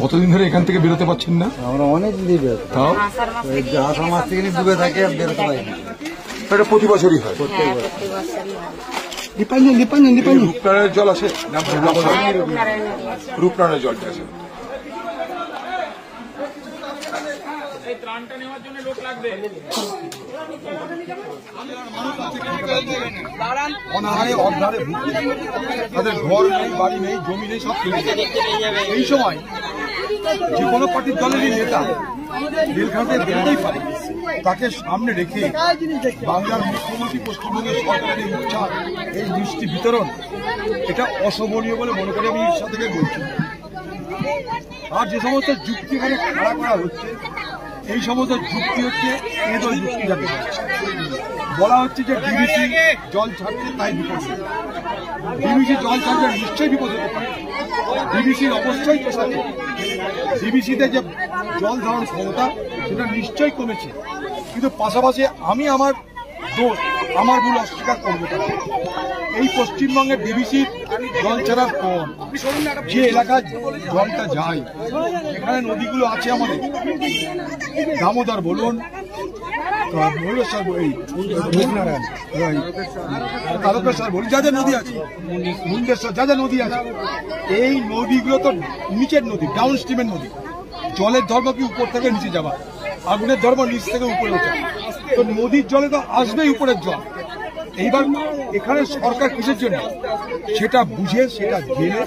কতদিন ধরে এখান থেকে বেরোতে পারছেন না? আমরা অনেক দিন তাও আষাঢ় মাস থেকে ডুবে থাকে, বেরোতে পারি না। এটা প্রতি বছরই হয়। রূপনারায়ণের জল আসে, রূপনারায়ণের জলটা আসে। অনাহারে অর্ধারে তাদের ঘর নেই, বাড়ি নেই, জমি নেই, সব কিনে। এই সময় যে কোনো পার্টির দলেরই নেতা জেলখানাতে বেরোতেই পারে, তাকে সামনে রেখে বাংলার মুখ্যমন্ত্রী পশ্চিমবঙ্গের সরকারের ইচ্ছা এই মিষ্টি বিতরণ, এটা অশোভনীয় বলে মনে করি আমি ঈর্ষা থেকে বলছি। আর যে সমস্ত যুক্তি এখানে খাড়া করা হচ্ছে, এই সমস্ত যুক্তি হচ্ছে এদল যুক্তি যাকে বলা হচ্ছে যে ডিবিসি জল ছাড়ছে তাই বিপদ। ডিবিসি জল ছাড়ছে নিশ্চয়ই বিপদ হতে পারে, ডিবিসির অবশ্যই পেশা, ডিবিসিতে যে জল ধারণ ক্ষমতা সেটা নিশ্চয়ই কমেছে, কিন্তু পাশাপাশি আমি আমার দোষ, আমার ভুল অস্বীকার করবো। এই পশ্চিমবঙ্গের ডিবিসির জল ছাড়ার পর যে এলাকায় জলটা যায়, এখানে নদীগুলো আছে আমাদের, দামোদর বলুন, তারকেশ্বর বলুন, যা যা নদী আছে, মুন্ডেশ্বর, যা যা নদী আছে, এই নদীগুলো তো নিচের নদী, ডাউন স্ট্রিমের নদী। জলের ধর্ম কি উপর থেকে নিচে যাওয়া, আগুনের ধর্ম নিচ থেকে উপরে ওঠা, তো নদীর জলে তো আসবেই উপরের জল। এইবার এখানে সরকার কিসের জন্য সেটা বুঝে, সেটা জেনে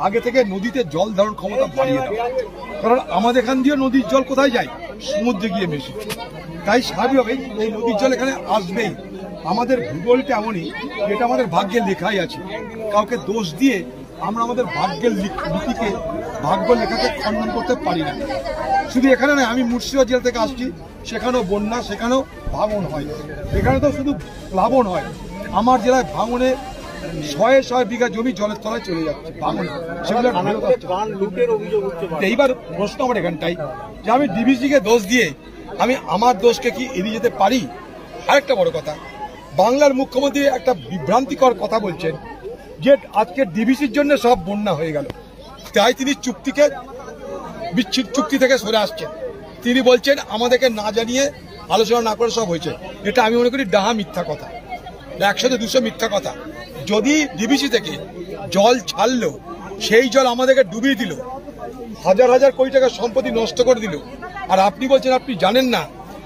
আগে থেকে নদীতে জল ধারণ ক্ষমতা বাড়িয়ে দেওয়া। কারণ আমাদের এখান দিয়ে নদীর জল কোথায় যায়? সমুদ্রে গিয়ে মেশে। তাই স্বাভাবিকভাবেই এই নদীর জল এখানে আসবেই। আমাদের ভূগোলটা এমনই, যেটা আমাদের ভাগ্যের লেখাই আছে। কাউকে দোষ দিয়ে আমরা আমাদের ভাগ্যের লিপিকে, ভাগ্য লেখাকে খণ্ডন করতে পারি না। শুধু এখানে নয়, আমি মুর্শিদাবাদ জেলা থেকে আসছি, সেখানেও বন্যা, সেখানেও ভাঙন হয়। এখানে তো শুধু প্লাবন হয়, আমার জেলায় ভাঙনে শয়ে শয়ে বিঘা জমি জলের তলায় চলে যাচ্ছে, ভাঙন। সেগুলো এইবার প্রশ্ন আমার এখানটাই, যে আমি ডিবিসিকে দোষ দিয়ে আমি আমার দোষকে কি এড়িয়ে যেতে পারি? আরেকটা বড় কথা, বাংলার মুখ্যমন্ত্রী একটা বিভ্রান্তিকর কথা বলছেন যে আজকে ডিবিসির জন্য সব বন্যা হয়ে গেল, তাই তিনি চুক্তি থেকে সরে আসছেন। তিনি বলছেন আমাদেরকে না জানিয়ে, আলোচনা না করে সব হয়েছে। এটা আমি মনে করি ডাহা মিথ্যা কথা, 100-200 মিথ্যা কথা। যদি ডিবিসি থেকে জল ছাড়লো, সেই জল আমাদেরকে ডুবিয়ে দিল, হাজার হাজার কোটি টাকা সম্পত্তি নষ্ট করে দিল, আর আপনি বলছেন আপনি জানেন না,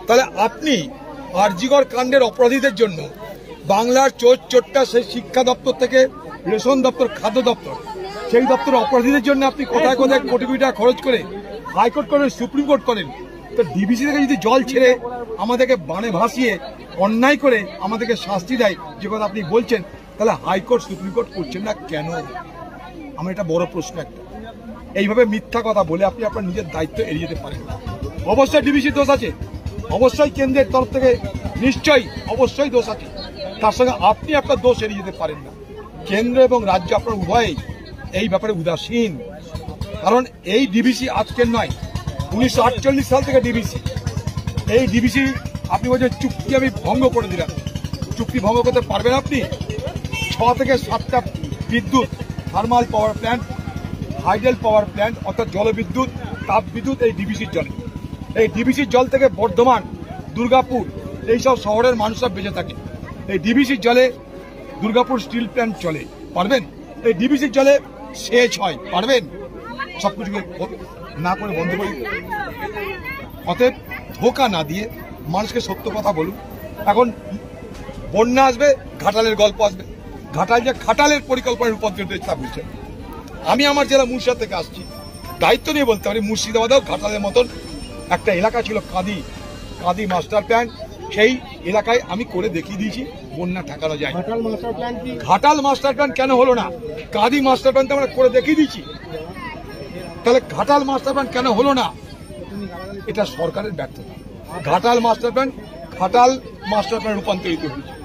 তাহলে আপনি আরজিকর কাণ্ডের অপরাধীদের জন্য বাংলার চোরটা, সেই শিক্ষা দপ্তর থেকে রেশন দপ্তর, খাদ্য দপ্তর, সেই দপ্তরের অপরাধীদের জন্য আপনি কোথায় কোথায় কোটি কোটি টাকা খরচ করে হাইকোর্ট করেন, সুপ্রিম কোর্ট করেন। তো ডিবিসি থেকে যদি জল ছেড়ে আমাদেরকে বানে ভাসিয়ে অন্যায় করে আমাদেরকে শাস্তি দেয়, যে কথা আপনি বলছেন, তাহলে হাইকোর্ট, সুপ্রিম কোর্ট করছেন না কেন? আমার এটা বড় প্রশ্ন একটা। এইভাবে মিথ্যা কথা বলে আপনি আপনার নিজের দায়িত্ব এড়িয়ে যেতে পারেন। অবশ্যই ডিবিসির দোষ আছে, অবশ্যই কেন্দ্রের তরফ থেকে নিশ্চয়ই অবশ্যই দোষ আছে, তার সঙ্গে আপনি আপনার দোষ এড়িয়ে যেতে পারেন না। কেন্দ্র এবং রাজ্য আপনার উভয়ই এই ব্যাপারে উদাসীন। কারণ এই ডিবিসি আজকের নয়, 1948 সাল থেকে ডিবিসি। এই ডিবিসি আপনি বলছেন চুক্তি আমি ভঙ্গ করে দিলাম, চুক্তি ভঙ্গ করতে পারবেন আপনি? 6 থেকে 7টা বিদ্যুৎ, thermal power plant, hydel power plant, অর্থাৎ জলবিদ্যুৎ, তাপ বিদ্যুৎ এই ডিবিসির জলে। এই ডিবিসির জল থেকে বর্ধমান, দুর্গাপুর এইসব শহরের মানুষরা বেঁচে থাকে। এই ডিবিসির জলে দুর্গাপুর স্টিল প্ল্যান্ট চলে, পারবেন? এই ডিবিসির জলে সেচ হয়, পারবেন? সবকিছুকে না করে বন্ধ করি। অতএব ধোঁকা না দিয়ে মানুষকে সত্য কথা বলুন। এখন বন্যা আসবে, ঘাটালের গল্প আসবে। ঘাটাল যে খাটালের পরিকল্পনায় রূপান্তরিত হয়েছে তা বুঝছেন। আমি আমার জেলা মুর্শিদাবাদ থেকে আসছি, দায়িত্ব নিয়ে বলতে পারি মুর্শিদাবাদেও ঘাটালের মতন একটা এলাকা ছিল কাঁদি মাস্টার প্ল্যান, সেই এলাকায় আমি করে দেখিয়ে দিয়েছি বন্যা ঠেকানো যায়। ঘাটাল মাস্টার প্ল্যান কেন হলো না? কাঁদি মাস্টার প্ল্যান তো আমরা করে দেখিয়ে দিয়েছি, তাহলে ঘাটাল মাস্টার প্ল্যান কেন হলো না? এটা সরকারের ব্যর্থতা। ঘাটাল মাস্টার প্ল্যান রূপান্তরিত হয়েছে।